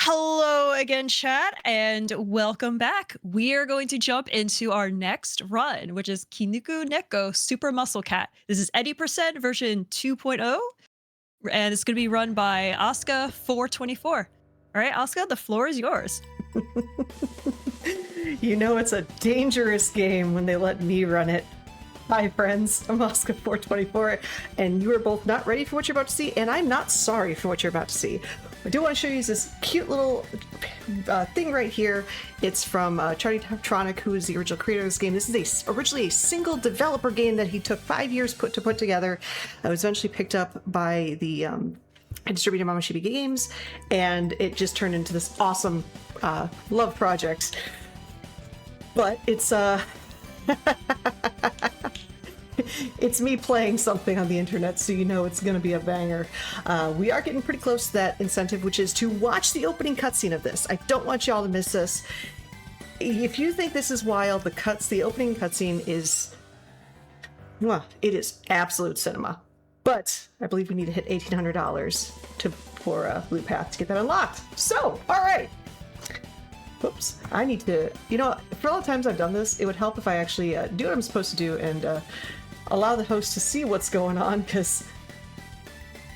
Hello again, chat, and welcome back. We are going to jump into our next run, which is KinnikuNeko Super Muscle Cat. This is 80% version 2.0, and it's going to be run by Asuka424. All right, Asuka, the floor is yours. You know it's a dangerous game when they let me run it. Hi friends, I'm Asuka424, and you are both not ready for what you're about to see, and I'm not sorry for what you're about to see. I do want to show you this cute little thing right here. It's from Multithon, who is the original creator of this game. This is originally a single developer game that he took 5 years to put together. It was eventually picked up by the distributor Mamashiki Games, and it just turned into this awesome love project. But it's it's me playing something on the internet, so you know it's going to be a banger. We are getting pretty close to that incentive, which is to watch the opening cutscene of this. I don't want y'all to miss this. If you think this is wild, the opening cutscene is, well, it is absolute cinema. But I believe we need to hit $1,800 for Blue Path to get that unlocked. So, all right. Oops, I need to, for all the times I've done this, it would help if I actually do what I'm supposed to do and allow the host to see what's going on, because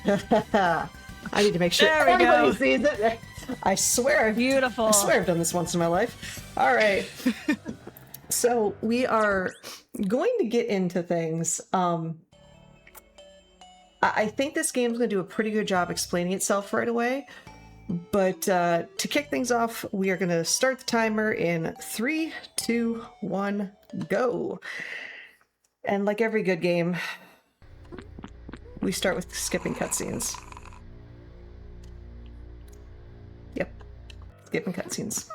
I need to make sure everybody sees it. I swear, Beautiful. I swear I've done this once in my life. All right. So we are going to get into things. I think this game's going to do a pretty good job explaining itself right away. But to kick things off, we are going to start the timer in 3, 2, 1, go. And like every good game, we start with skipping cutscenes. Yep, skipping cutscenes.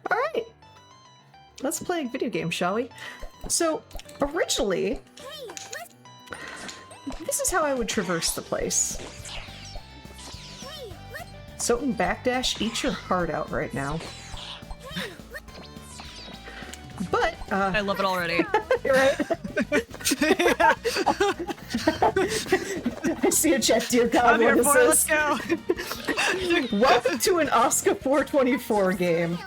All right, let's play a video game, shall we? So originally, this is how I would traverse the place. So in backdash, eat your heart out right now. But I love it already. Right? I see a chat, dear God. I'm here for it. Let's go. Welcome to an Asuka424 game.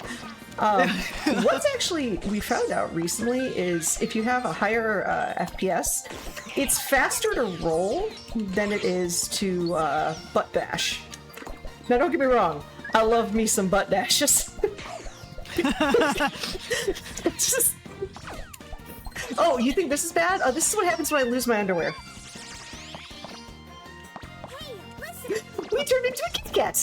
What's actually we found out recently is if you have a higher FPS, it's faster to roll than it is to butt dash. Now don't get me wrong, I love me some butt dashes. Oh, you think this is bad? Oh, this is what happens when I lose my underwear. We turned into a Kit Kat.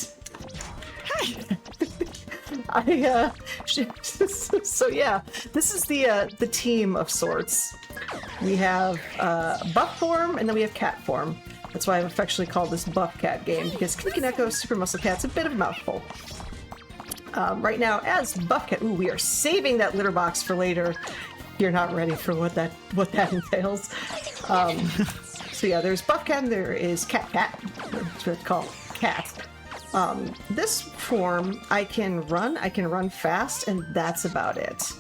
So yeah, this is the team of sorts. We have buff form, and then we have cat form. That's why I've affectionately called this Buff Cat game, because KinnikuNeko Super Muscle Cat's a bit of a mouthful. Right now, as Buff Cat, ooh, we are saving that litter box for later. You're not ready for what that entails. So yeah, there's Buff Cat and there is Cat. That's what it's called, Cat. This form, I can run fast, and that's about it.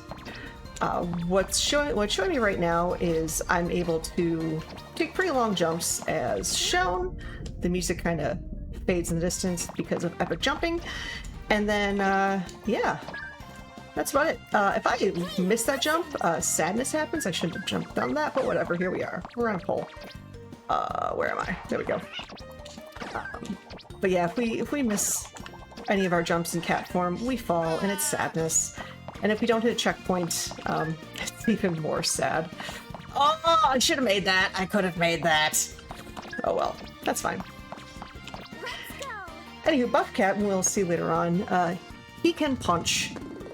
What's showing me right now is I'm able to take pretty long jumps as shown. The music kind of fades in the distance because of epic jumping. And then, yeah, that's about it. If I miss that jump, sadness happens. I shouldn't have jumped down that, but whatever, here we are. We're on a pole. Where am I? There we go. But yeah, if we miss any of our jumps in cat form, we fall, and it's sadness. And if we don't hit a checkpoint, it's even more sad. Oh, I should have made that. I could have made that. Oh well, that's fine. Anywho, Buff Cat, we'll see later on, he can punch.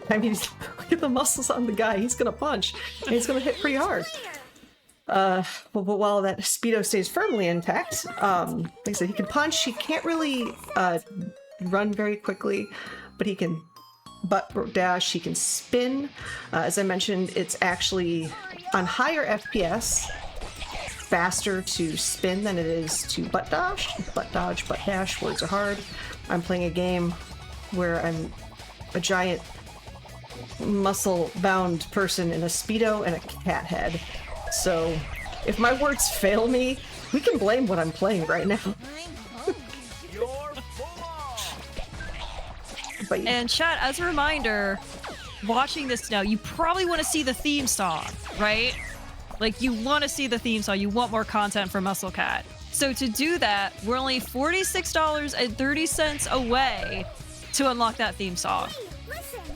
I mean, look at the muscles on the guy. He's gonna punch, and he's gonna hit pretty hard. But while that speedo stays firmly intact, like I said, he can punch. He can't really run very quickly, but he can butt dash. He can spin. As I mentioned, it's actually on higher FPS faster to spin than it is to butt dodge. Butt dodge, butt dash, words are hard. I'm playing a game where I'm a giant muscle-bound person in a speedo and a cat head. So if my words fail me, we can blame what I'm playing right now. Bye. And chat, as a reminder, watching this now, you probably want to see the theme song, right? Like, you want to see the theme song. You want more content from Muscle Cat. So to do that, we're only $46.30 away to unlock that theme song.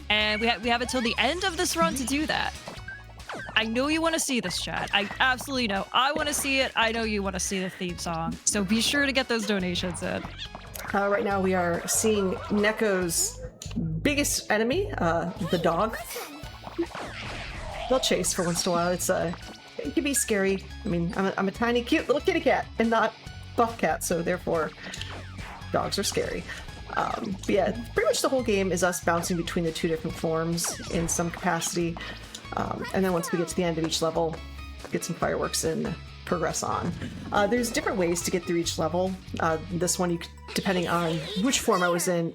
And we have until the end of this run to do that. I know you want to see this, chat. I absolutely know. I want to see it. I know you want to see the theme song. So be sure to get those donations in. Right now we are seeing Neko's biggest enemy, the dog. They'll chase for once in a while. It can be scary. I mean, I'm a tiny, cute little kitty cat and not buff cat, so therefore dogs are scary. But yeah, pretty much the whole game is us bouncing between the two different forms in some capacity. And then once we get to the end of each level, get some fireworks and progress on. There's different ways to get through each level. This one, depending on which form I was in,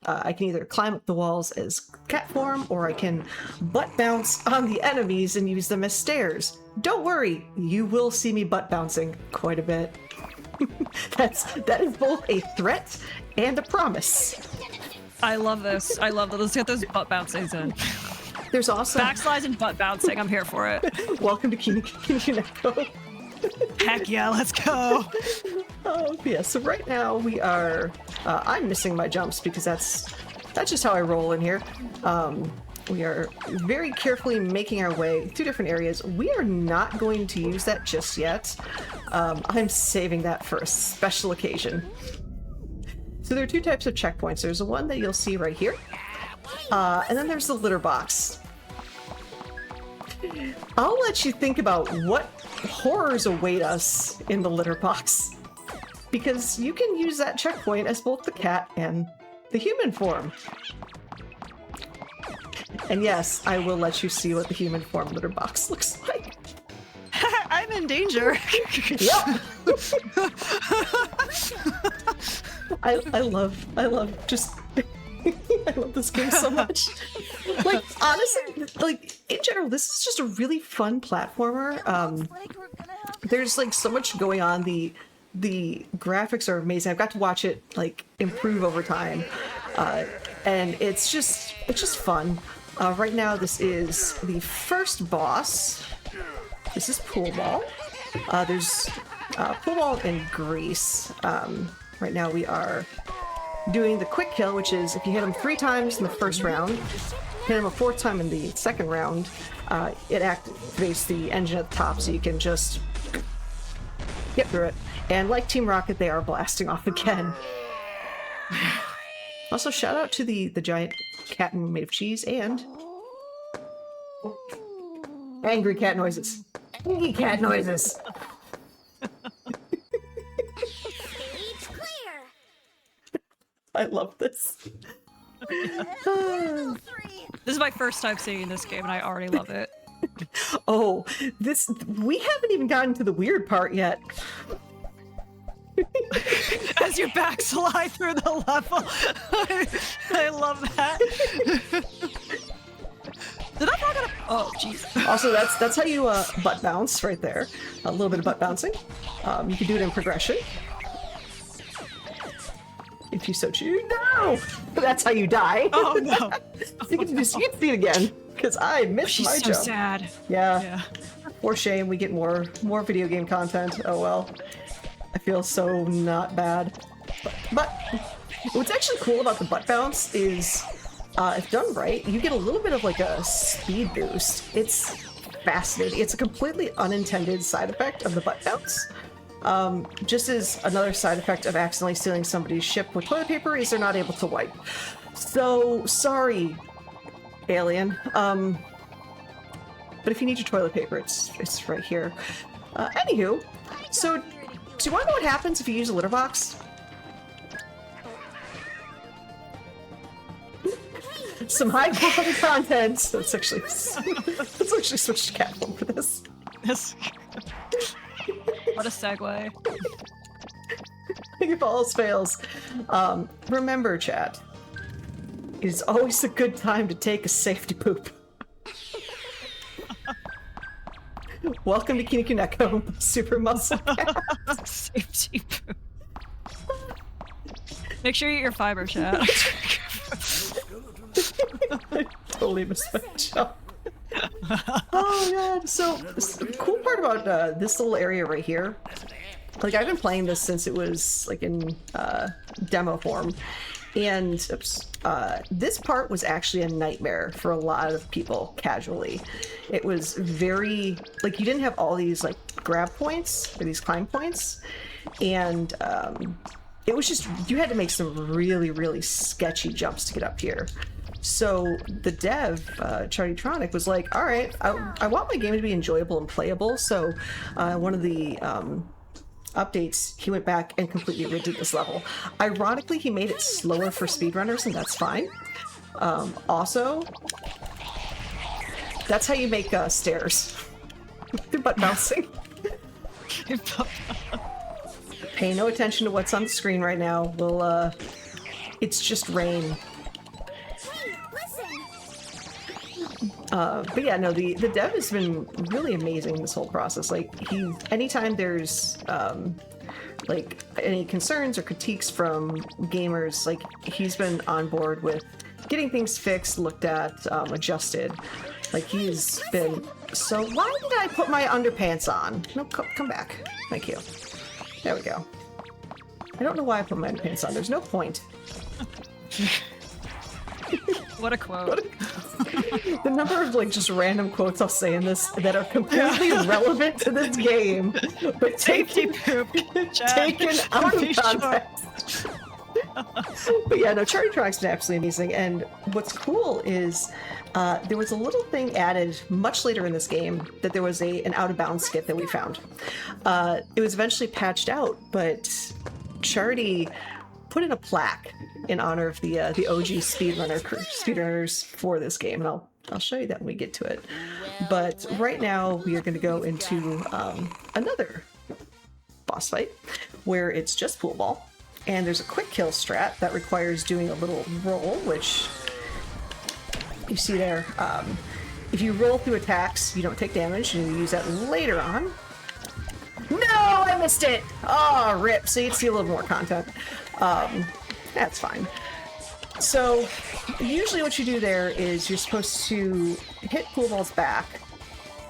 I can either climb up the walls as cat form, or I can butt bounce on the enemies and use them as stairs. Don't worry, you will see me butt bouncing quite a bit. That is both a threat and a promise. I love this. I love that. Let's get those butt bouncings in. There's also backslides and butt bouncing. I'm here for it. Welcome to KinnikuNeko. Heck yeah, let's go. Oh yeah. So right now we are. I'm missing my jumps because that's just how I roll in here. We are very carefully making our way through different areas. We are not going to use that just yet. I'm saving that for a special occasion. So there are two types of checkpoints. There's the one that you'll see right here. And then there's the litter box. I'll let you think about what horrors await us in the litter box, because you can use that checkpoint as both the cat and the human form. And yes, I will let you see what the human form litter box looks like. I'm in danger. Yep. I love just I love this game so much. Like, honestly, like, in general, this is just a really fun platformer. There's like so much going on. The graphics are amazing. I've got to watch it like improve over time. And it's just fun. Right now, this is the first boss. This is Pool Ball. There's Pool Ball and Grease. Right now we are doing the quick kill, which is if you hit him 3 times in the first round, hit him a 4th time in the second round, it activates the engine at the top so you can just get through it. And like Team Rocket, they are blasting off again. Also, shout out to the giant cat made of cheese and angry cat noises. Angry cat noises. I love this. This is my first time seeing this game, and I already love it. Oh, we haven't even gotten to the weird part yet. As you backslide through the level. I love that. Did I not oh, jeez. Also, that's how you butt bounce right there. A little bit of butt bouncing. You can do it in progression. If you so choose. No! That's how you die. Oh, no. You can see it again, because I missed my jump. She's so sad. Yeah. For shame, we get more video game content. Oh well. I feel so not bad. But what's actually cool about the butt bounce is, if done right, you get a little bit of like a speed boost. It's fascinating. It's a completely unintended side effect of the butt bounce. Just as another side effect of accidentally stealing somebody's ship with toilet paper is they're not able to wipe. So, sorry, alien. But if you need your toilet paper, it's right here. Anywho, so do you want to know what happens if you use a litter box? Some high quality content. Let's actually switch to cat form for this. Yes. What a segue. If all else fails, remember, chat, it is always a good time to take a safety poop. Welcome to KinnikuNeko, Super Muscle Cat. Safety poop. Make sure you eat your fiber, chat. totally missed my jump. Oh god. So the cool part about this little area right here, like I've been playing this since it was like in demo form, and this part was actually a nightmare for a lot of people casually. It was very like you didn't have all these like grab points or these climb points, and it was just you had to make some really sketchy jumps to get up here. So the dev, Charitronic, was like, all right, I want my game to be enjoyable and playable. So one of the updates, he went back and completely redid this level. Ironically, he made it slower for speedrunners, and that's fine. Also, that's how you make stairs. Butt bouncing. Pay no attention to what's on the screen right now. We'll, it's just rain. But yeah, no, the dev has been really amazing this whole process. Like anytime there's like any concerns or critiques from gamers, like he's been on board with getting things fixed, looked at, adjusted. Like he's been so. Why did I put my underpants on? No, come back. Thank you. There we go. I don't know why I put my underpants on. There's no point. What a quote. The number of like just random quotes I'll say in this that are completely relevant to this game, but taken out of context. But yeah, no, Charitronic's been absolutely amazing. And what's cool is there was a little thing added much later in this game that there was an out of bounds skit that we found. It was eventually patched out, but Charity put in a plaque in honor of the OG speedrunners for this game, and I'll show you that when we get to it. But right now we are going to go into another boss fight where it's just pool ball, and there's a quick kill strat that requires doing a little roll, which you see there. If you roll through attacks, you don't take damage, and you use that later on. No, I missed it! Oh, rip. So you'd see a little more content. That's fine. So usually what you do there is you're supposed to hit pool ball's back,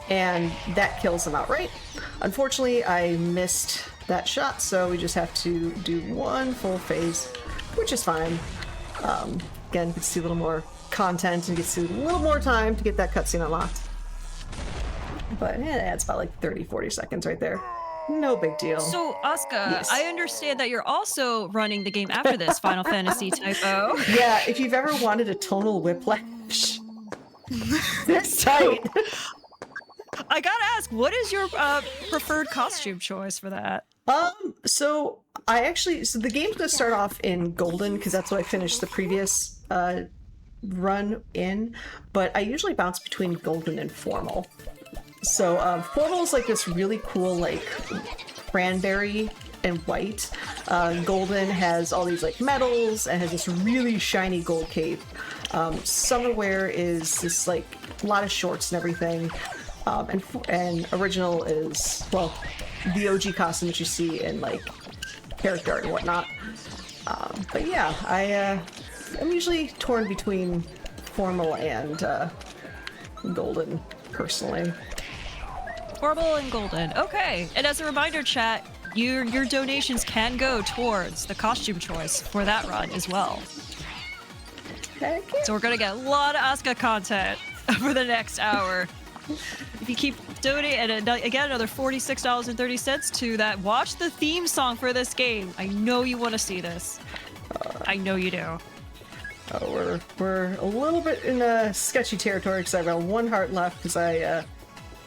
and that kills them outright. Unfortunately, I missed that shot, so we just have to do one full phase, which is fine. Again, you can see a little more content and get to see a little more time to get that cutscene unlocked. But it adds about like 30-40 seconds right there. No big deal. So, Asuka, Yes. I understand that you're also running the game after this Final Fantasy typo. Yeah, if you've ever wanted a tonal whiplash, this tight. I gotta ask, what is your preferred costume choice for that? So the game's gonna start off in golden because that's what I finished the previous run in, but I usually bounce between golden and formal. So formal is like this really cool like cranberry and white. Golden has all these like metals and has this really shiny gold cape. Summerwear is this like a lot of shorts and everything. And original is, well, the OG costume that you see in like character art and whatnot. But yeah, I'm usually torn between formal and golden personally. Formal and golden. Okay. And as a reminder, chat, your donations can go towards the costume choice for that run as well. Heck yeah. So we're gonna get a lot of Asuka content for the next hour. If you keep donating, and again, another $46.30 to that. Watch the theme song for this game. I know you want to see this. I know you do. Oh, we're a little bit in a sketchy territory because I've got one heart left because I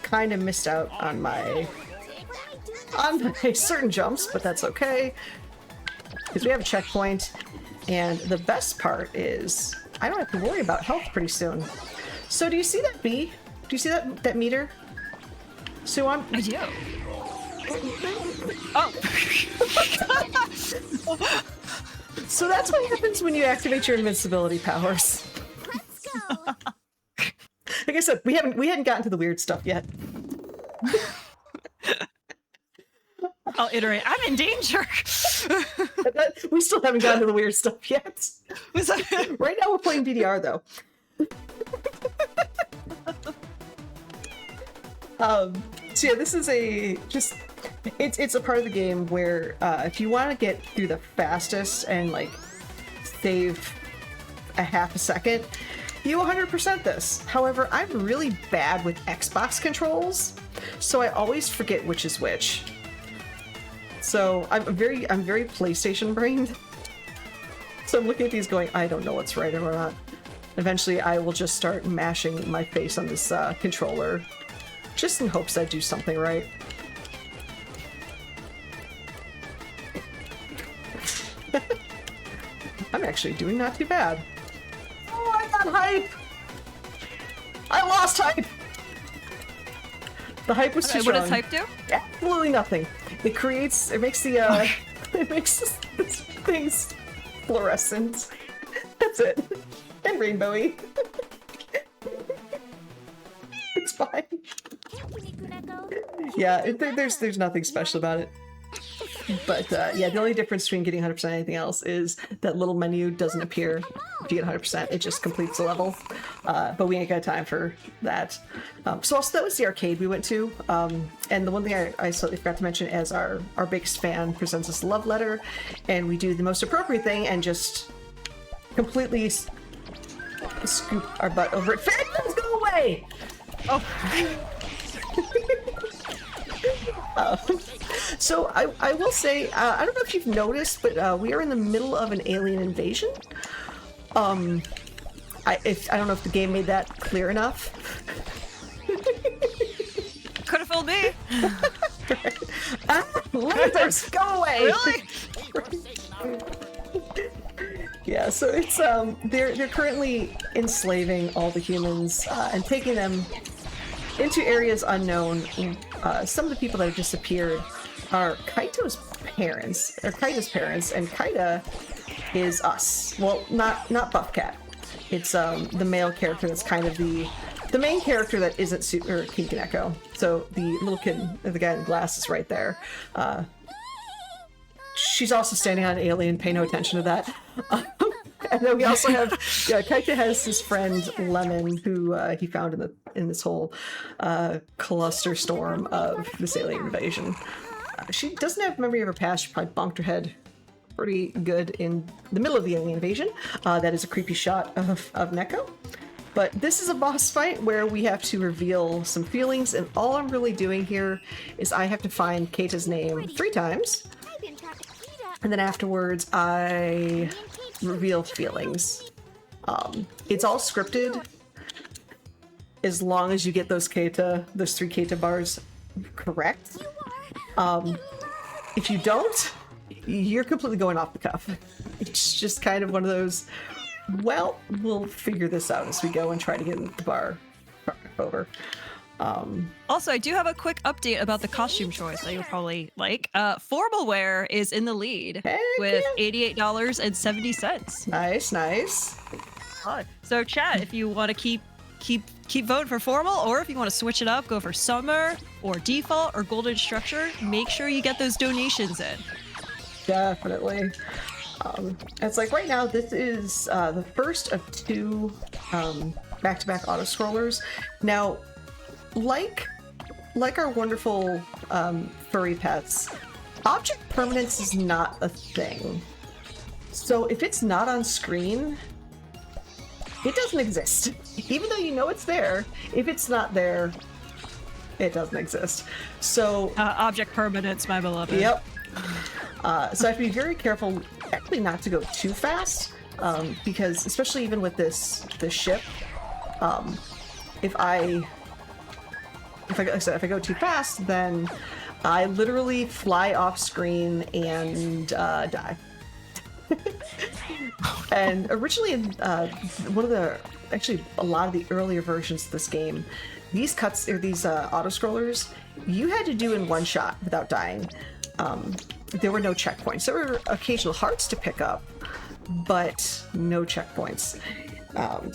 kind of missed out on my certain jumps, but that's okay because we have a checkpoint, and the best part is I don't have to worry about health pretty soon. So do you see that bee? Do you see that meter? So I do. Oh. So that's what happens when you activate your invincibility powers. Let's go. Like I said, we hadn't gotten to the weird stuff yet. I'll iterate. I'm in danger. We still haven't gotten to the weird stuff yet. Right now we're playing DDR though. So yeah, this is it's a part of the game where if you want to get through the fastest and like save a half a second, you 100% this. However, I'm really bad with Xbox controls, so I always forget which is which. So I'm very PlayStation brained. So I'm looking at these going, I don't know what's right or not. Eventually, I will just start mashing my face on this controller, just in hopes I do something right. I'm actually doing not too bad. Oh, I got hype! I lost hype! The hype was too strong. What does hype do? Absolutely nothing. It makes the, it makes this things fluorescent. That's it. And rainbowy. It's fine. Yeah, there's nothing special about it. But yeah, the only difference between getting 100% and anything else is that little menu doesn't appear if you get 100%. It just completes the level. But we ain't got time for that. So also that was the arcade we went to. And the one thing I slightly forgot to mention, as our biggest fan presents us a love letter, and we do the most appropriate thing and just completely scoop our butt over it. Phantoms, go away! Oh. So I will say, I don't know if you've noticed, but we are in the middle of an alien invasion. I don't know if the game made that clear enough. Could have fooled me. Lasers, go away! Really? Yeah, so it's they're currently enslaving all the humans and taking them into areas unknown. Some of the people that have disappeared are Kaita's parents, and Kaita is us. Well, not Buff Cat. It's the male character that's kind of the main character that isn't KinnikuNeko. So the little kid, the guy in the glasses right there. She's also standing on an alien. Pay no attention to that. And then we also have Kaita has his friend Lemon, who he found in this whole cluster storm of this alien invasion. She doesn't have memory of her past. She probably bonked her head pretty good in the middle of the alien invasion. That is a creepy shot of Neko. But this is a boss fight where we have to reveal some feelings, and all I'm really doing here is I have to find Kaita's name 3 times. And then afterwards, I reveal feelings. It's all scripted, as long as you get those 3 Kaita bars correct. If you don't, you're completely going off the cuff. It's just kind of one of those, well, we'll figure this out as we go and try to get the bar over. Also, I do have a quick update about the costume choice that you'll probably like. Formal wear is in the lead with $88.70. Nice. So, chat, if you want to keep voting for formal, or if you want to switch it up, go for summer or default or golden structure, make sure you get those donations in. Definitely. It's like right now, this is the first of 2 back-to-back auto-scrollers. Now, like our wonderful furry pets, object permanence is not a thing. So if it's not on screen, it doesn't exist. Even though you know it's there, if it's not there, it doesn't exist. So object permanence, my beloved. Yep. So I have to be very careful, actually, not to go too fast, because especially even with this ship, if I go too fast, then I literally fly off screen and die. And originally, in actually a lot of the earlier versions of this game, these auto-scrollers, you had to do in one shot without dying. There were no checkpoints. There were occasional hearts to pick up, but no checkpoints.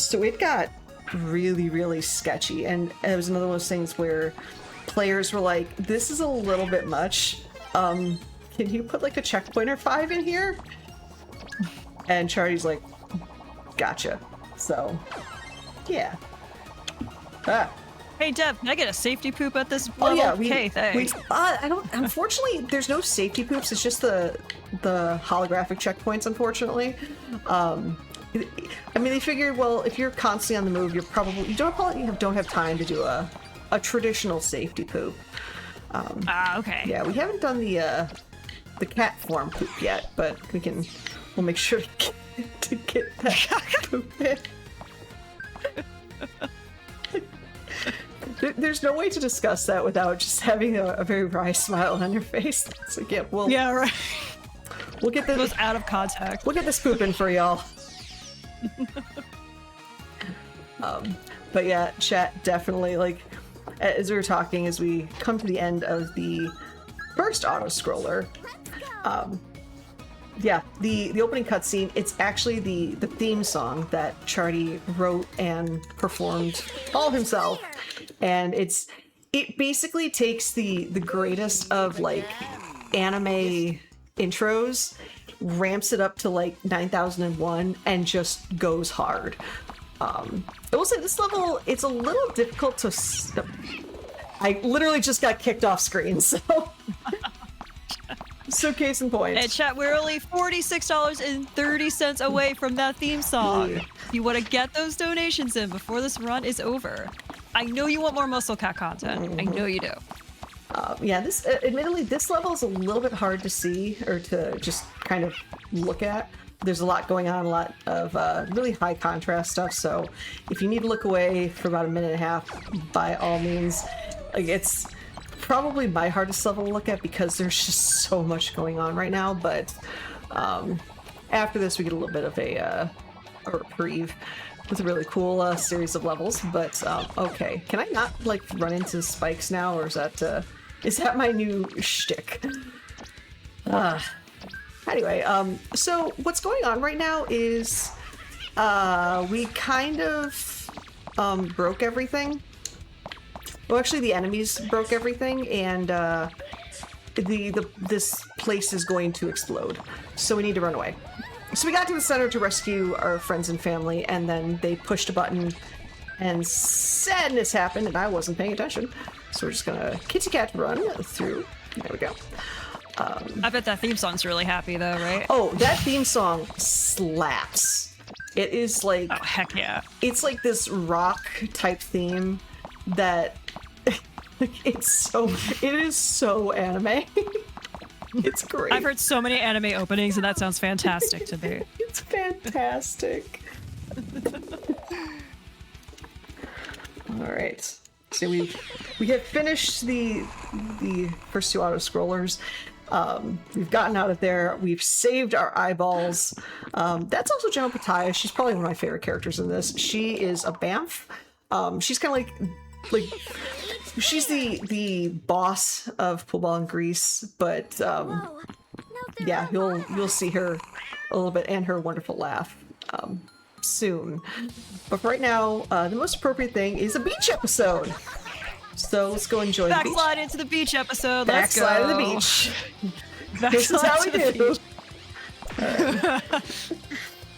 So it got really, really sketchy. And it was another one of those things where players were like, this is a little bit much. Can you put like a checkpoint or 5 in here? And Charity's like, gotcha. So, yeah. Hey Deb, can I get a safety poop at this Oh level? yeah, Okay, thanks. I don't. Unfortunately, there's no safety poops. It's just the holographic checkpoints. Unfortunately, I mean, they figured, well, if you're constantly on the move, you don't have time to do a traditional safety poop. Okay. Yeah, we haven't done the cat form poop yet, but we'll make sure to get that poop in. There's no way to discuss that without just having a very wry smile on your face. It's like, yeah, right. We'll get It was out of context. We'll get this poop in for y'all. But yeah, chat definitely, like, as we were talking, as we come to the end of the first auto scroller, yeah, the opening cutscene, it's actually the theme song that Charty wrote and performed all himself, and it basically takes the greatest of like anime intros, ramps it up to like 9001, and just goes hard. I will say this level, it's a little difficult to. I literally just got kicked off screen, so. So case in point. Hey chat, we're only $46.30 away from that theme song. You want to get those donations in before this run is over. I know you want more Muscle Cat content. I know you do. Yeah, this admittedly, this level is a little bit hard to see or to just kind of look at. There's a lot going on, a lot of really high contrast stuff. So if you need to look away for about a minute and a half, by all means, like it's probably my hardest level to look at because there's just so much going on right now. But after this, we get a little bit of a reprieve with a really cool series of levels. But okay, can I not like run into spikes now, or is that my new shtick? Anyway, so what's going on right now is we kind of broke everything. Well, actually, the enemies broke everything, and this place is going to explode. So we need to run away. So we got to the center to rescue our friends and family, and then they pushed a button, and sadness happened, and I wasn't paying attention. So we're just gonna kitty cat run through. There we go. I bet that theme song's really happy though, right? Oh, that theme song slaps. It is like, oh heck yeah, it's like this rock type theme that it is so anime. It's great. I've heard so many anime openings, and that sounds fantastic to me. It's fantastic. All right, so we have finished the first two auto scrollers. We've gotten out of there. We've saved our eyeballs. That's also Gemma Pataya. She's probably one of my favorite characters in this. She is a Banff. She's kind of like she's the boss of Pool Ball in Greece, but yeah, you'll see her a little bit and her wonderful laugh soon. But for right now, the most appropriate thing is a beach episode. So let's go enjoy the beach. Backslide into the beach episode. Let's Backslide go. to the beach. Backslide This is how we to the do. beach.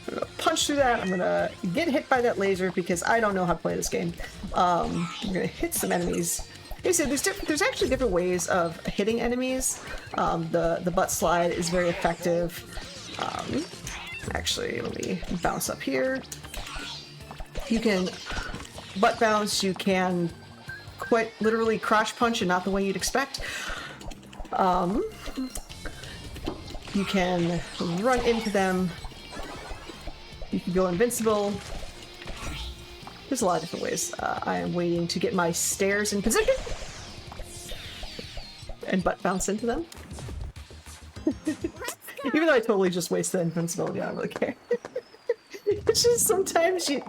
I'm gonna punch through that. I'm gonna get hit by that laser because I don't know how to play this game. I'm gonna hit some enemies. Like I said, there's actually different ways of hitting enemies. The butt slide is very effective. Actually, let me bounce up here. You can butt bounce. You can quite literally crotch punch, and not the way you'd expect. You can run into them. You can go invincible. There's a lot of different ways. I am waiting to get my stairs in position and butt bounce into them. Even though I totally just wasted invincibility, I don't really care. It's just sometimes you,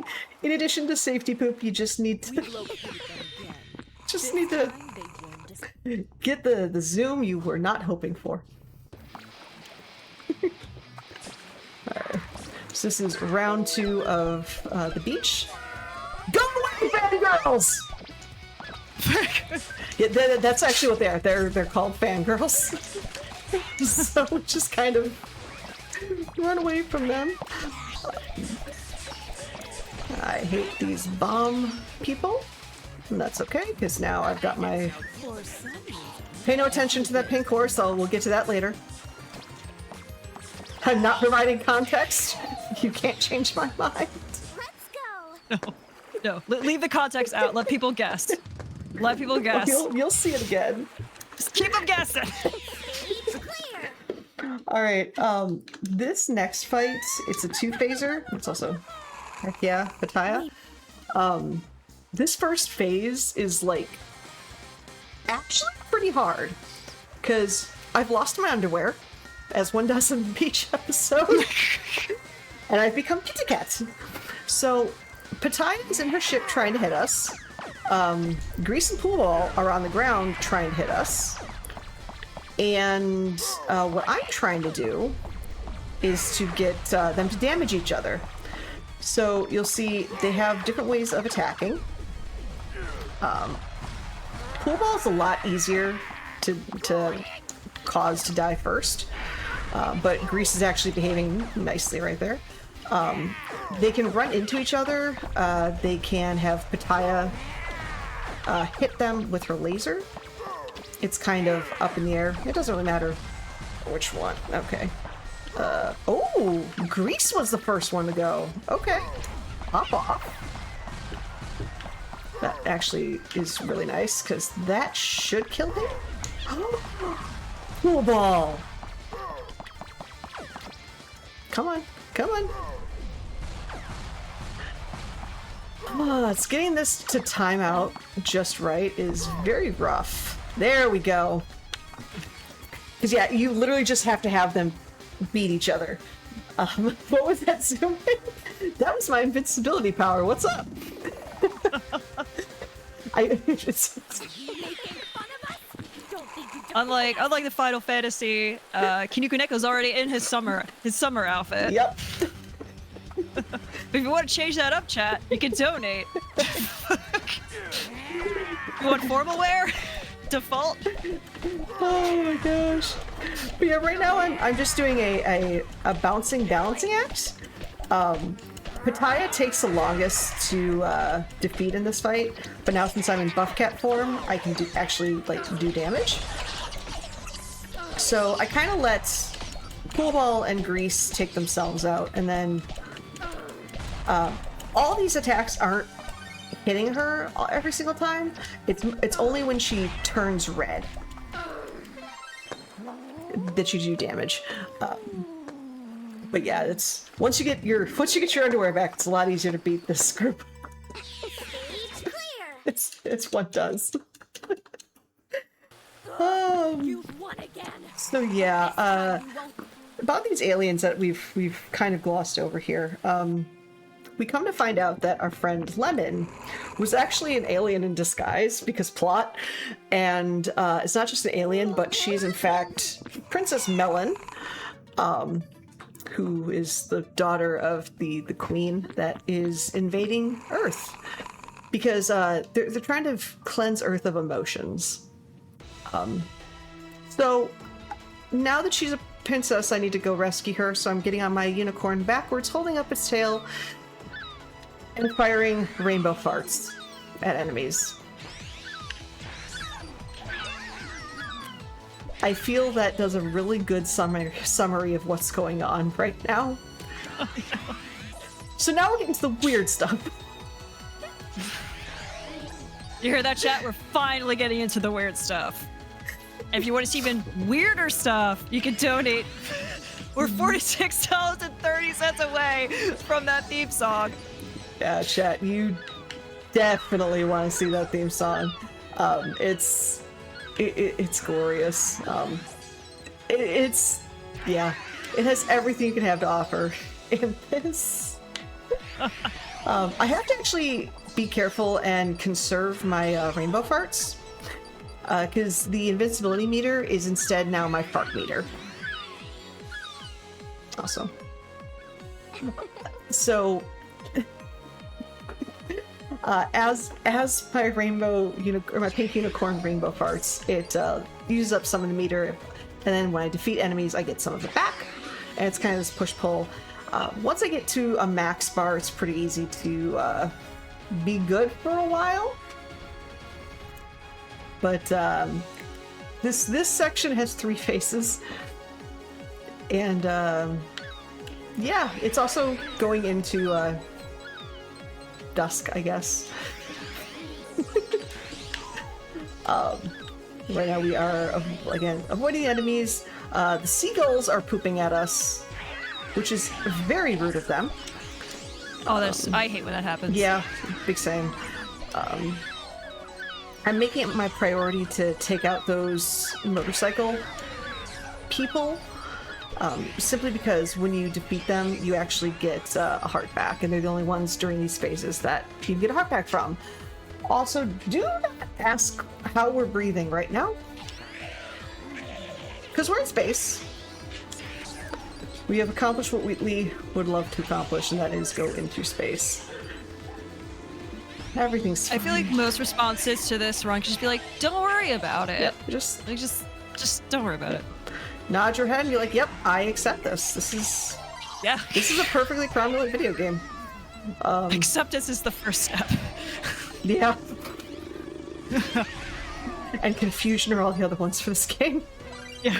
in addition to safety poop, you just need to get the zoom you were not hoping for. Alright. So this is round 2 of the beach. Go away, fangirls! Yeah, that's actually what they are. They're called fangirls. So just kind of run away from them. I hate these bomb people. and that's okay, because now I've got my... Pay no attention to that pink horse, we'll get to that later. I'm not providing context. You can't change my mind. Let's go. No. Leave the context out. Let people guess. Let people guess. You'll see it again. Just keep them guessing. Clear. All right. This next fight, it's a two-phaser. It's also, heck yeah, Pataya. This first phase is like actually pretty hard because I've lost my underwear, as one does in the beach episode, and I've become Kitty Cat. So Pataya is in her ship trying to hit us. Grease and Poolball are on the ground trying to hit us. And what I'm trying to do is to get them to damage each other. So you'll see they have different ways of attacking. Poolball is a lot easier to cause to die first, but Grease is actually behaving nicely right there. They can run into each other. They can have Pataya hit them with her laser. It's kind of up in the air. It doesn't really matter which one. Okay. Oh, Grease was the first one to go. Okay. Hop off. That actually is really nice, because that should kill him. Pool ball. Come on. Come on. It's getting this to time out just right is very rough. There we go. Because yeah, you literally just have to have them beat each other. What was that zoom in? That was my invincibility power. What's up? Unlike the Final Fantasy, KinnikuNeko's already in his summer outfit. Yep. But if you want to change that up, chat, you can donate. You want formal wear? Default? Oh my gosh. But yeah, right now I'm just doing a balancing act. Pataya takes the longest to defeat in this fight, but now since I'm in buff cat form, I can actually do damage. So I kind of let Poolball and Grease take themselves out, and then all these attacks aren't hitting her every single time. It's only when she turns red that you do damage. But yeah, it's once you get your underwear back, it's a lot easier to beat this group. It's what does. You've won again. So yeah, about these aliens that we've kind of glossed over here. We come to find out that our friend Lemon was actually an alien in disguise because plot, and it's not just an alien, but she's in fact Princess Melon, who is the daughter of the queen that is invading Earth because they're trying to cleanse Earth of emotions. So now that she's a princess, I need to go rescue her. So I'm getting on my unicorn backwards, holding up its tail, and firing rainbow farts at enemies. I feel that does a really good summary of what's going on right now. Oh, no. So now we're getting to the weird stuff. You hear that, chat? We're finally getting into the weird stuff. And if you want to see even weirder stuff, you can donate. We're $46.30 away from that theme song. Yeah, chat, you definitely want to see that theme song. It's glorious. Yeah, it has everything you can have to offer in this. I have to actually be careful and conserve my rainbow farts, because the invincibility meter is instead now my fart meter. Awesome. So, as my my pink unicorn rainbow farts, it uses up some of the meter, and then when I defeat enemies, I get some of it back. And it's kind of this push-pull. Once I get to a max bar, it's pretty easy to be good for a while. But this section has 3 phases, and yeah, it's also going into dusk, I guess. Right now we are again avoiding enemies. The seagulls are pooping at us, which is very rude of them. Oh, that's I hate when that happens. Yeah, big same. I'm making it my priority to take out those motorcycle people, simply because when you defeat them, you actually get a heart back, and they're the only ones during these phases that you can get a heart back from. Also, do not ask how we're breathing right now, because we're in space. We have accomplished what we would love to accomplish, and that is go into space. Everything's fine. I feel like most responses to this run could just be like, "Don't worry about it." Yep, just don't worry about it. nod your head and be like, "Yep, I accept this. This is a perfectly cromulent video game." Acceptance is the first step. Yeah. And confusion are all the other ones for this game. Yeah.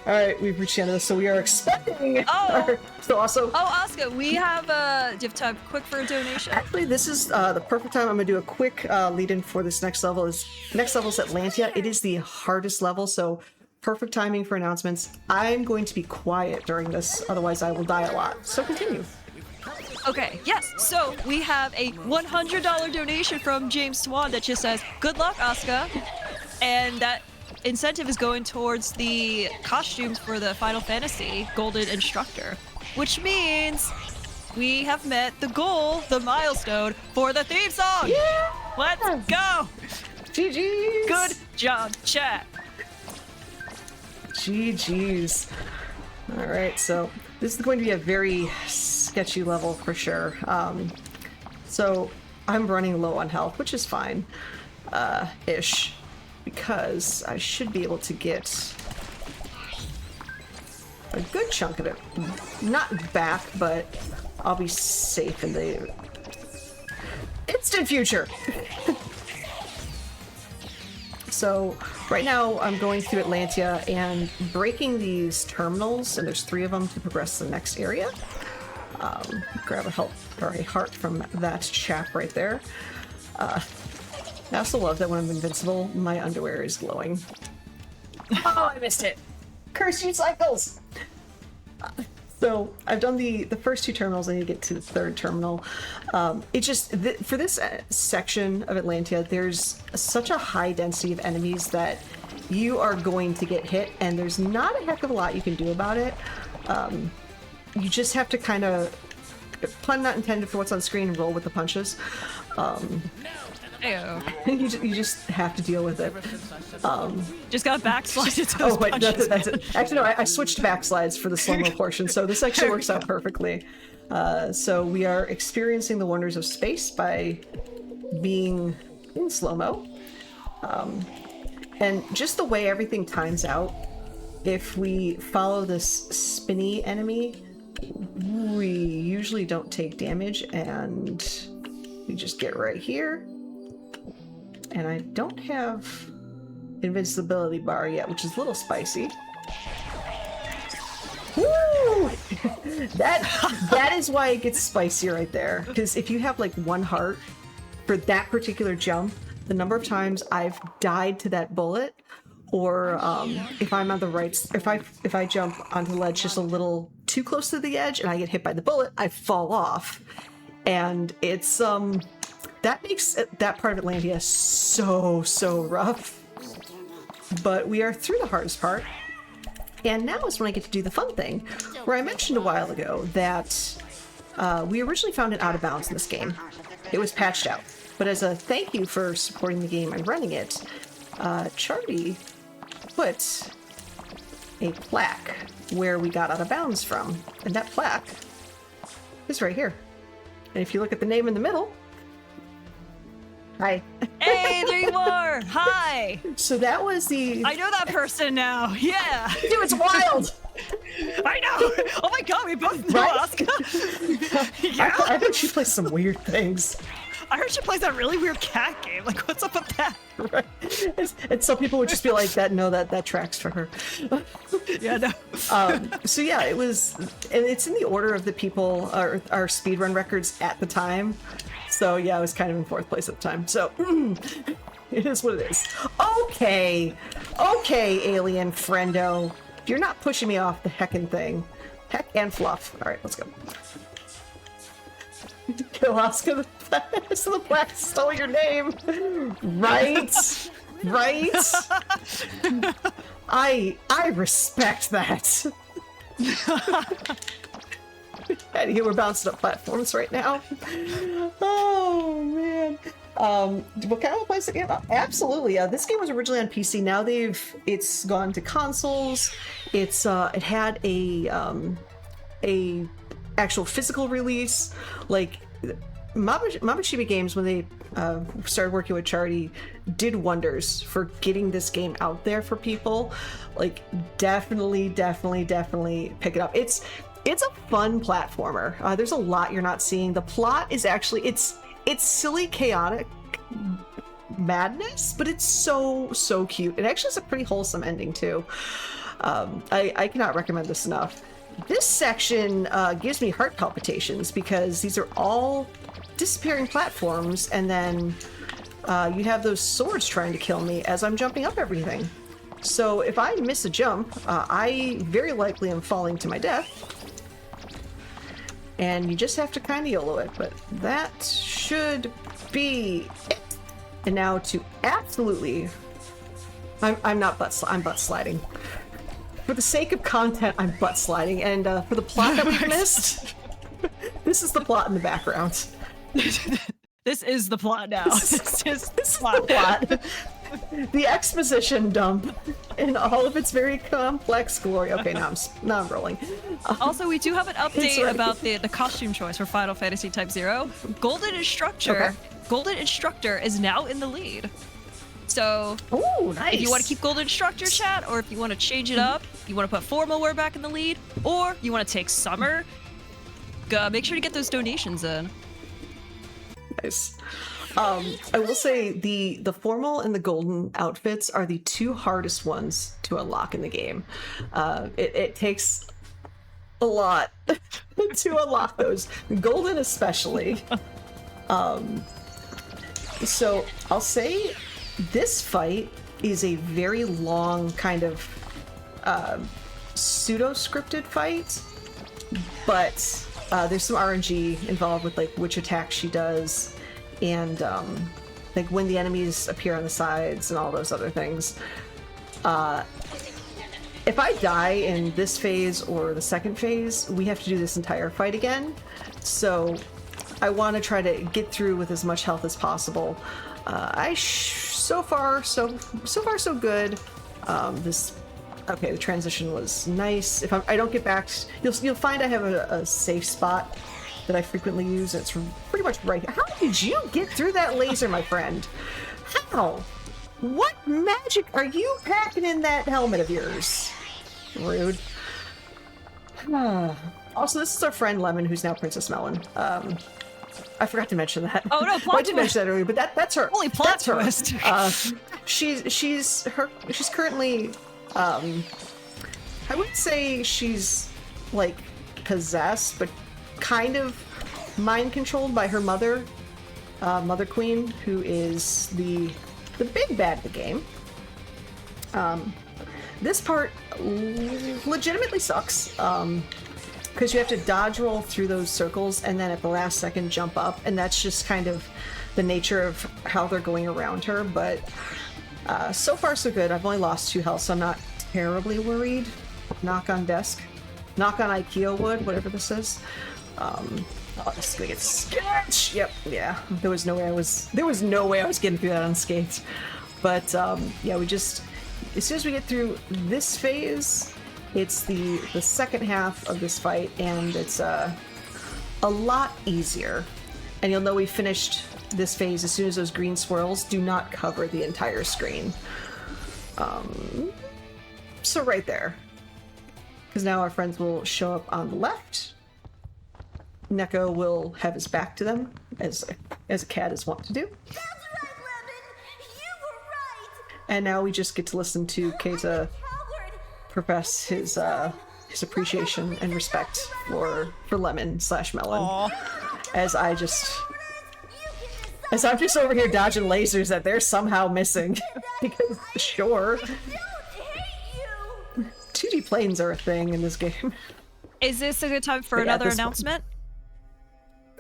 All right, we've reached the end of this, so we are expecting. Oh! So also. Oh, Asuka, we have do you have time quick for a donation? Actually, this is the perfect time. I'm gonna do a quick lead-in for this next level. Next level is Atlantia. It is the hardest level, so perfect timing for announcements. I'm going to be quiet during this, otherwise I will die a lot. So continue. Okay, yes. So we have a $100 donation from James Swan that just says, "Good luck, Asuka," and that incentive is going towards the costumes for the Final Fantasy Golden Instructor, which means we have met the goal, the milestone for the theme song. Yeah! Let's go. GG's. Good job, chat. GG's. All right, so this is going to be a very sketchy level for sure. So I'm running low on health, which is fine, ish, because I should be able to get a good chunk of it. Not back, but I'll be safe in the instant future. So right now I'm going through Atlantia and breaking these terminals, and there's 3 of them to progress to the next area. Grab a heart from that chap right there. I also love that when I'm invincible, my underwear is glowing. Oh, I missed it! Curse you, cycles! So I've done the first 2 terminals. I need to get to the 3rd terminal. It just for this section of Atlantia, there's such a high density of enemies that you are going to get hit, and there's not a heck of a lot you can do about it. You just have to kind of, pun not intended for what's on screen, roll with the punches. You just have to deal with it. Just got backslide into Oh those wait, punches. that's it. Actually, no, I switched to backslides for the slow-mo portion, so this actually works out perfectly. So we are experiencing the wonders of space by being in slow-mo. And just the way everything times out, if we follow this spinny enemy, we usually don't take damage, and we just get right here. And I don't have invincibility bar yet, which is a little spicy. Woo! that is why it gets spicy right there. Because if you have like 1 heart for that particular jump, the number of times I've died to that bullet, or if I'm on the right, if I jump onto the ledge just a little too close to the edge and I get hit by the bullet, I fall off, and it's that makes that part of Atlantia so rough. But we are through the hardest part, and now is when I get to do the fun thing, where I mentioned a while ago that we originally found it out of bounds in this game. It was patched out, but as a thank you for supporting the game and running it, Charlie put a plaque where we got out of bounds from, and that plaque is right here. And if you look at the name in the middle, hi. Hey, there you are! Hi! So that was the... I know that person now, yeah! Dude, it's wild! I know! Oh my god, we both know Right? Asuka! Yeah! I bet she plays some weird things. I heard she plays that really weird cat game. Like, what's up with that? Right. And some people would just be like, that. No, that tracks for her. Yeah, no. So yeah, it was, and it's in the order of the people, our speedrun records at the time. So yeah, I was kind of in 4th place at the time. So it is what it is. Okay, alien friendo, you're not pushing me off the heckin' thing. Heck and fluff. All right, let's go. Kill Asuka so the Black stole your name. Right? I respect that. And here we're bouncing up platforms right now. Oh man. What kind of place the game? Absolutely. This game was originally on PC. Now it's gone to consoles. It had a actual physical release. Like Mabashiba Games, when they started working with Charity, did wonders for getting this game out there for people. Like definitely pick it up. It's a fun platformer. There's a lot you're not seeing. The plot is actually it's silly, chaotic madness, but it's so cute. It actually has a pretty wholesome ending too. I cannot recommend this enough. This section gives me heart palpitations because these are all disappearing platforms, and then you have those swords trying to kill me as I'm jumping up everything. So if I miss a jump, I very likely am falling to my death. And you just have to kind of YOLO it, but that should be it. And now to absolutely... I'm butt sliding. For the sake of content, I'm butt sliding, and for the plot that we missed, this is the plot in the background. This is the plot now. This is the plot. The exposition dump in all of its very complex glory. Okay, now I'm rolling. Also, we do have an update about the costume choice for Final Fantasy Type 0. Golden Instructor is now in the lead. So, ooh, nice. If you want to keep Golden Instructor, chat, or if you want to change it up, you want to put Formal Wear back in the lead, or you want to take Summer, make sure to get those donations in. Nice. I will say the formal and the golden outfits are the 2 hardest ones to unlock in the game. It takes a lot to unlock those, golden especially. So I'll say this fight is a very long kind of pseudo-scripted fight, but there's some RNG involved with like which attack she does, and like when the enemies appear on the sides and all those other things. If I die in this phase or the second phase, we have to do this entire fight again. So I want to try to get through with as much health as possible. So far so good. Okay, the transition was nice. If I don't get back, you'll find I have a safe spot that I frequently use. It's pretty much right here. How did you get through that laser, my friend? How? What magic are you packing in that helmet of yours? Rude. Also, this is our friend Lemon, who's now Princess Melon. I forgot to mention that. Oh no, plot I did mention that earlier, but that's her. Holy plot twist. She's currently I wouldn't say she's like possessed, but kind of mind controlled by her mother, Mother Queen, who is the big bad of the game. This part legitimately sucks. Because you have to dodge roll through those circles and then at the last second jump up, and that's just kind of the nature of how they're going around her. But so far so good. I've only lost 2 health, so I'm not terribly worried. Knock on desk. Knock on IKEA wood, whatever this is. Oh, this is gonna get sketch. Yep, yeah. There was no way I was getting through that unscathed. But yeah, as soon as we get through this phase, it's the second half of this fight, and it's a lot easier. And you'll know we finished this phase as soon as those green swirls do not cover the entire screen. So right there. Because now our friends will show up on the left. Neko will have his back to them, as a cat is wont to do. That's right, Lemon. You were right. And now we just get to listen to Keita Coward. profess his appreciation and respect for Lemon/Melon. Aw. As I'm just over here dodging lasers that they're somehow missing. Because sure, Don't hate you. 2D planes are a thing in this game. Is this a good time for But yeah, another this one- announcement?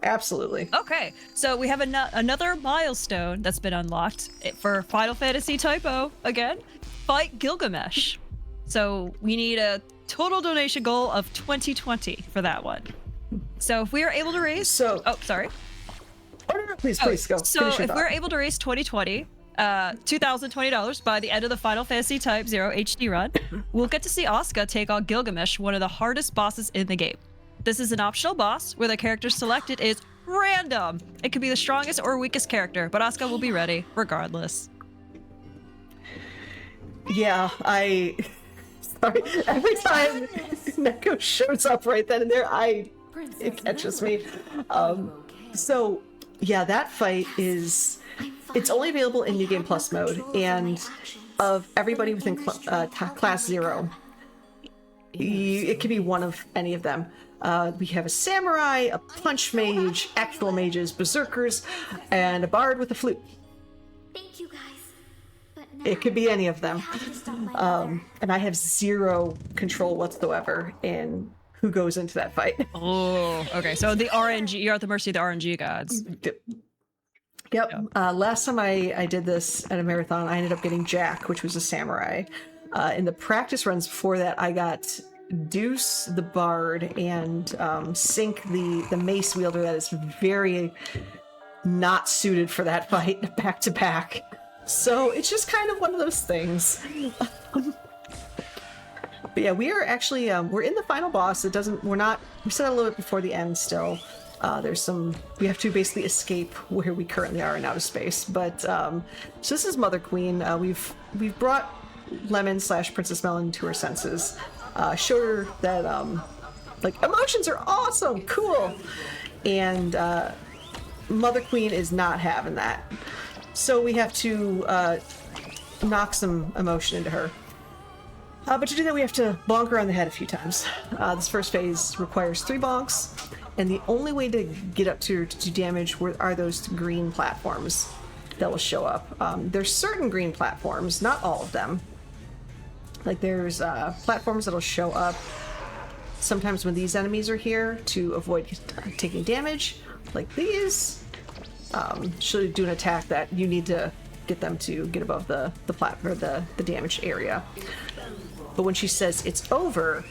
Absolutely. Okay, so we have another milestone that's been unlocked for Final Fantasy Typo again. Fight Gilgamesh. So we need a total donation goal of 2020 for that one. So if we are able to raise, So- oh sorry, Oh, no, please go. So Finish your if thought. we're able to raise 2020, $2,020 by the end of the Final Fantasy Type 0 HD run, we'll get to see Asuka take on Gilgamesh, one of the hardest bosses in the game. This is an optional boss where the character selected is random. It could be the strongest or weakest character, but Asuka will be ready regardless. Yeah, sorry. Every time Neko shows up right then and there, it catches me. So yeah, that fight it's only available in New Game Plus mode, and of everybody within Class 0, it could be one of any of them. We have a samurai, a punch mage, actual mages, berserkers, and a bard with a flute. Thank you guys. But now It could be any of them. I have to stop my mother. And I have zero control whatsoever in who goes into that fight. Oh, okay. So the RNG, you're at the mercy of the RNG gods. Yep. Last time I did this at a marathon, I ended up getting Jack, which was a samurai. In the practice runs before that, I got Deuce the bard and Sync the mace wielder that is very not suited for that fight back to back. So it's just kind of one of those things. But yeah, we are actually we're in the final boss. We set out a little bit before the end still. We have to basically escape where we currently are in outer space. But so this is Mother Queen. We've brought Lemon/Princess Melon to her senses. Showed her that emotions are awesome, cool, and Mother Queen is not having that. So we have to knock some emotion into her. But to do that, we have to bonk her on the head a few times. This first phase requires 3 bonks, and the only way to get up to her to do damage are those green platforms that will show up. There's certain green platforms, not all of them. Like there's platforms that'll show up sometimes when these enemies are here to avoid taking damage. Like these, she'll do an attack that you need to get them to get above the platform, the damaged area. But when she says it's over,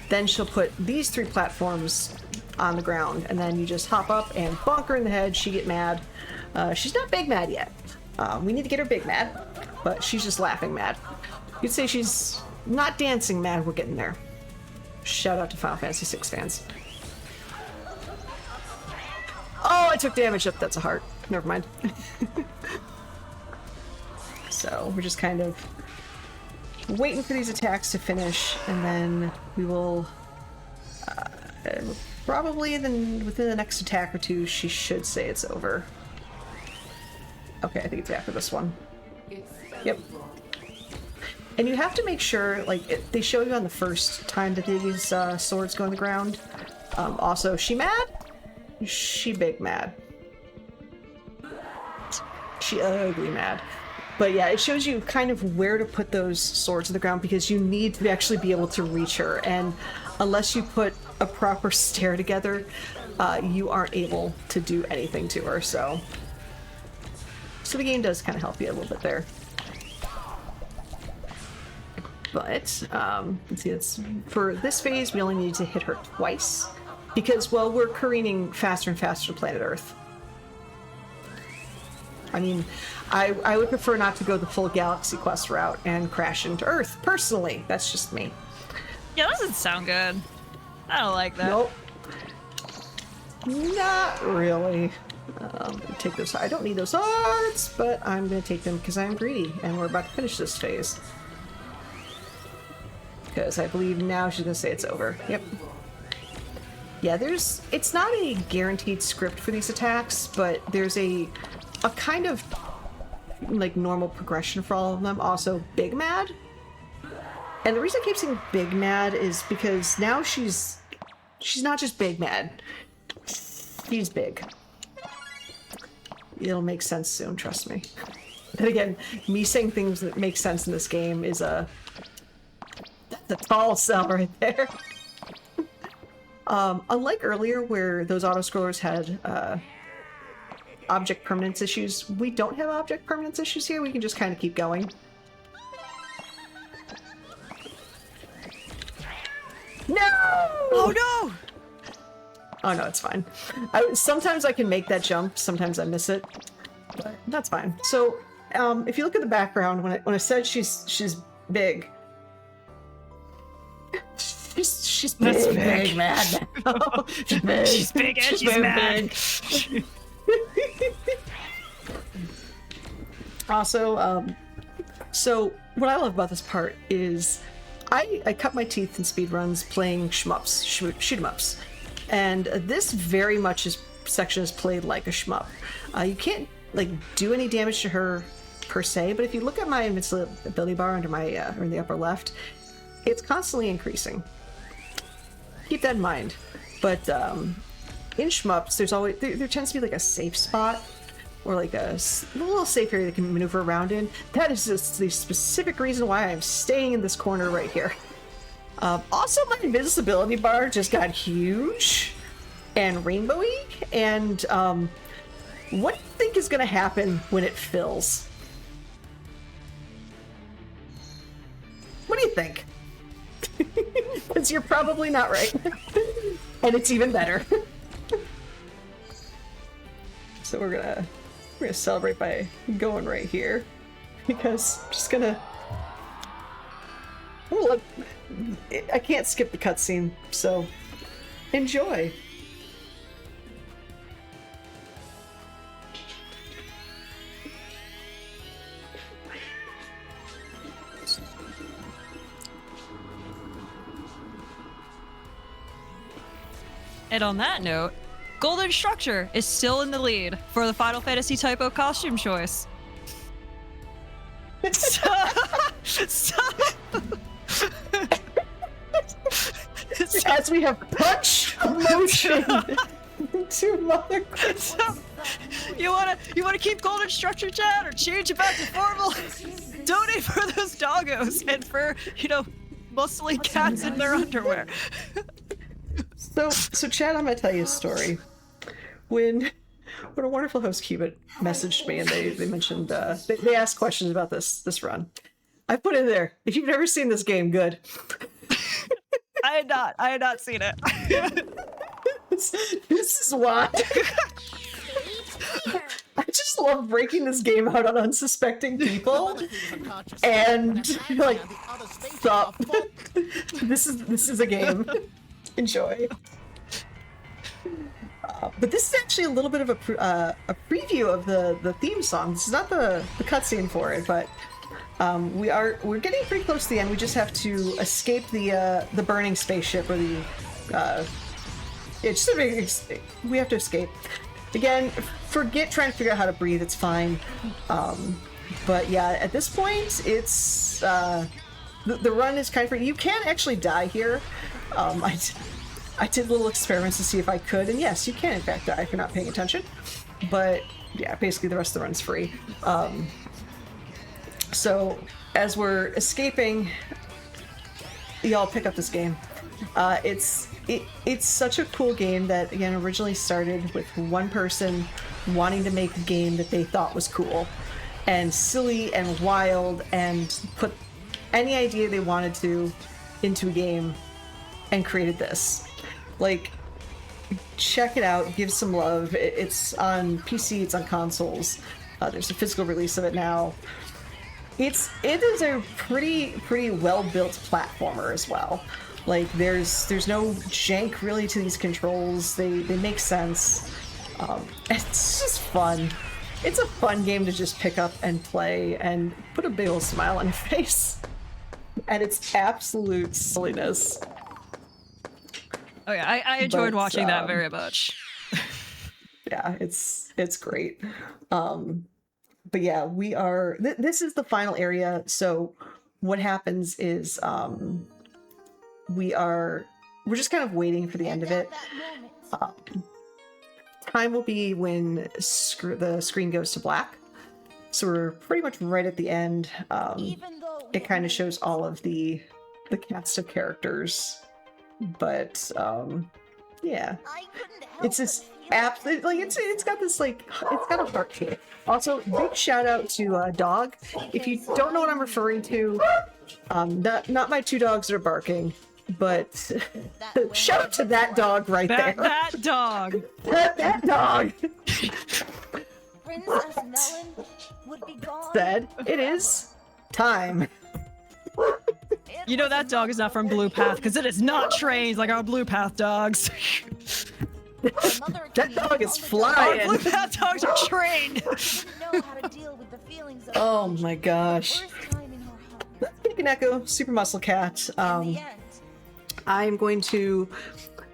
then she'll put these 3 platforms on the ground, and then you just hop up and bonk her in the head. She get mad. She's not big mad yet. We need to get her big mad, but she's just laughing mad. You'd say she's not dancing mad. We're getting there. Shout out to Final Fantasy VI fans. Oh, I took damage. That's a heart. Never mind. So we're just kind of waiting for these attacks to finish, and then we will probably within the next attack or 2, she should say it's over. Okay, I think it's after this one. Yep. And you have to make sure, they show you on the first time that these swords go on the ground. Also, she mad? She big mad. She ugly mad. But yeah, it shows you kind of where to put those swords on the ground because you need to actually be able to reach her. And unless you put a proper stair together, you aren't able to do anything to her. So the game does kind of help you a little bit there. But let's see, for this phase, we only need to hit her twice because, well, we're careening faster and faster to planet Earth. I mean, I would prefer not to go the full Galaxy Quest route and crash into Earth, personally. That's just me. Yeah, that doesn't sound good. I don't like that. Nope. Not really. Take those. I don't need those hearts, but I'm going to take them because I'm greedy, and we're about to finish this phase. Because I believe now she's going to say it's over. Yep. Yeah, it's not a guaranteed script for these attacks, but there's a kind of like normal progression for all of them. Also, Big Mad. And the reason I keep saying Big Mad is because now she's not just Big Mad. She's big. It'll make sense soon, trust me. But again, me saying things that make sense in this game is that's a tall sell right there. Unlike earlier where those auto-scrollers had object permanence issues, we don't have object permanence issues here. We can just kind of keep going. No! Oh no! Oh no, it's fine. Sometimes I can make that jump, sometimes I miss it, but that's fine. So, if you look at the background, when I said she's big, she's big, big, mad now. She's big. She's big and she's mad. Big. Also, so what I love about this part is I cut my teeth in speedruns playing shmups, shoot 'em ups. And this very much section is played like a shmup. You can't like do any damage to her per se, but if you look at my invincibility bar under my or in the upper left, it's constantly increasing. Keep that in mind. But in shmups, there tends to be like a safe spot or like a little safe area that can maneuver around in. That is just the specific reason why I'm staying in this corner right here. Also, my invisibility bar just got huge and rainbowy, and what do you think is going to happen when it fills? What do you think? Because you're probably not right. And it's even better. So we're gonna celebrate by going right here, because I'm just gonna... Oh, look. I can't skip the cutscene, so enjoy. And on that note, Golden Structure is still in the lead for the Final Fantasy typo costume choice. As we have punch motion to Mother. You wanna keep Golden Structure, chat, or change it back to formal? Donate for those doggos and for, muscly cats in their underwear. So Chad, I'm gonna tell you a story. When a wonderful host Cubit messaged me and they mentioned they asked questions about this run. I put in there, if you've never seen this game, good. I had not seen it. This is why. I just love breaking this game out on unsuspecting people, and like, stop. This is a game. Enjoy. But this is actually a little bit of a preview of the theme song. This is not the cutscene for it, but we're getting pretty close to the end. We just have to escape the burning spaceship, or we have to escape. Again, forget trying to figure out how to breathe. It's fine. But yeah, at this point, it's the run is kind of free. You can actually die here. I did little experiments to see if I could, and yes, you can in fact die if you're not paying attention. But yeah, basically the rest of the run's free. So as we're escaping, y'all pick up this game. It's such a cool game that, again, originally started with one person wanting to make a game that they thought was cool and silly and wild, and put any idea they wanted to into a game and created this. Like, check it out, give some love. It's on PC, it's on consoles. There's a physical release of it now. It is a pretty well-built platformer as well. Like, there's no jank really to these controls. They make sense. It's just fun. It's a fun game to just pick up and play and put a big old smile on your face. And it's absolute silliness. Oh yeah, I enjoyed But, watching that very much. Yeah, it's great. But yeah, we are. This is the final area. So what happens is we're just kind of waiting for the end of it. Time will be when the screen goes to black. So we're pretty much right at the end. It kind of shows all of the cast of characters, but yeah, it's just absolutely like it's got this like it's got a heart to it. Also, big shout out to Dog. If you don't know what I'm referring to, not my two dogs that are barking, but shout out to that dog right there. That dog. That dog. Princess Melon would be gone. Said it is time. You know that dog is not from Blue Path because it is not trained like our Blue Path dogs. That dog is Our flying. Blue Path dogs are trained. Didn't know how to deal with the feelings of Oh my gosh. first time in her home. KinnikuNeko, Super Muscle Cat. In the end, I'm going to,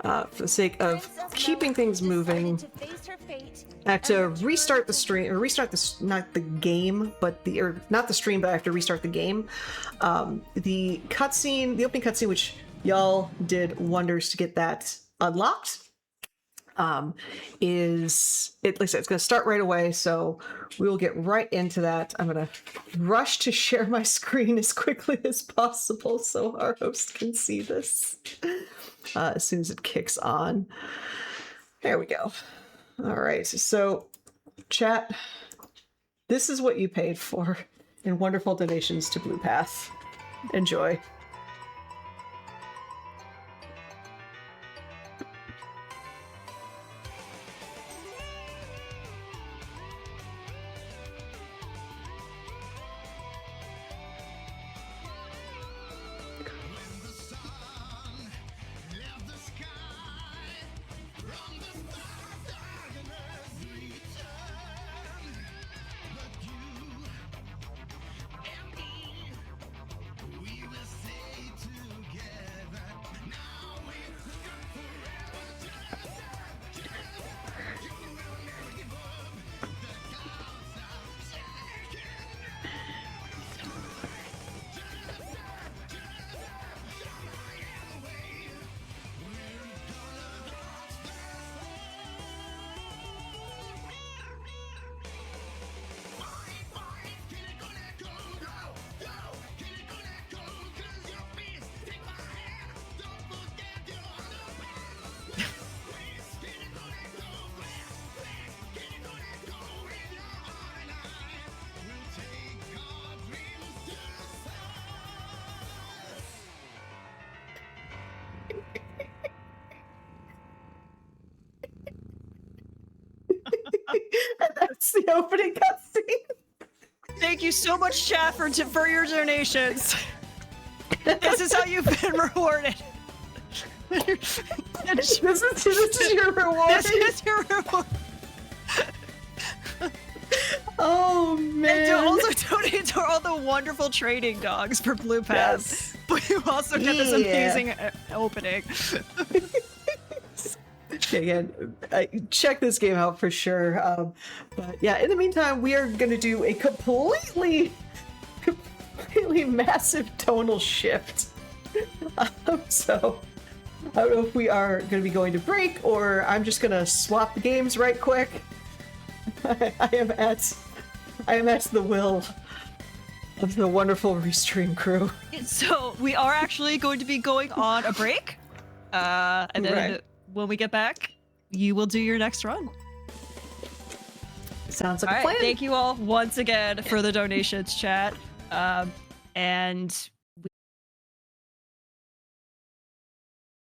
for the sake of Princess keeping Melon things moving, decided to face her fate I have to and restart the return stream, or restart this, not the game, but not the stream, but I have to restart the game. The cutscene, the opening cutscene, which y'all did wonders to get that unlocked, is, like I said, it's going to start right away, so we will get right into that. I'm going to rush to share my screen as quickly as possible so our host can see this as soon as it kicks on. There we go. All right, so chat, this is what you paid for in wonderful donations to Blue Path. Enjoy. And that's the opening cutscene. Thank you so much, chat, for your donations. This is how you've been rewarded. This is your reward. This is your reward. Oh And man. to also donate to all the wonderful trading dogs for Blue Path. Yes. But you also get this Yeah. amazing opening. Again, check this game out for sure. But yeah, in the meantime, we are going to do a completely massive tonal shift. So I don't know if we are going to be going to break or I'm just going to swap the games right quick. I am at the will of the wonderful Restream crew. So we are actually going to be going on a break. And then Right. when we get back, you will do your next run. Sounds like All a right. plan. Thank you all once again for the donations, chat. And